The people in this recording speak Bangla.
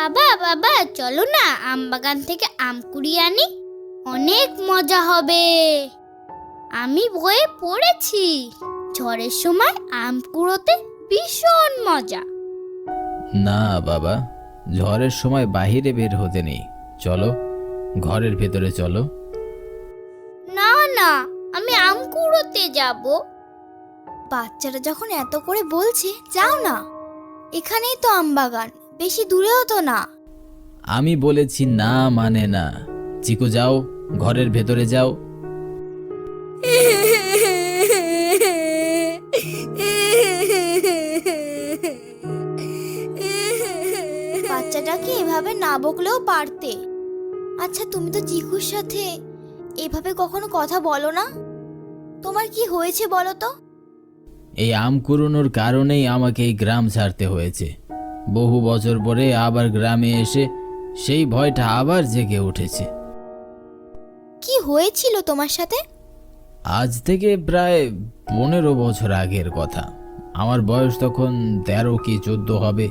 বাবা বাবা চলো না আম বাগান থেকে আম কুড়িয়ে আনি, অনেক মজা হবে। আমি বইয়ে পড়েছি ঝড়ের সময় আম কুড়োতে ভীষণ মজা। না বাবা, ঝড়ের সময় বাহিরে বের হতে নেই, চলো ঘরের ভেতরে চলো। না না, আমি আম কুড়োতে যাব। বাচ্চারা যখন এত করে বলছে যাও না, এখানেই তো আম বাগান, বেশি দূরেও তো না। আমি বলেছি না মানে না। চিকু যাও, ঘরের ভেতরে যাও। বাচ্চাটাকে এভাবে না বকলেও পারতে। আচ্ছা, তুমি তো চিকুর সাথে এভাবে কখনো কথা বলো না, তোমার কি হয়েছে বলো তো? এই আম কুড়োনোর কারণেই আমাকে এই গ্রাম ছাড়তে হয়েছে। বহু বছর পরে আবার গ্রামে এসে সেই ভয়টা আবার জেগে উঠেছে। কি হয়েছিল তোমার সাথে? আজ থেকে প্রায় 15 বছর আগের কথা। আমার বয়স তখন 13 কি 14 হবে।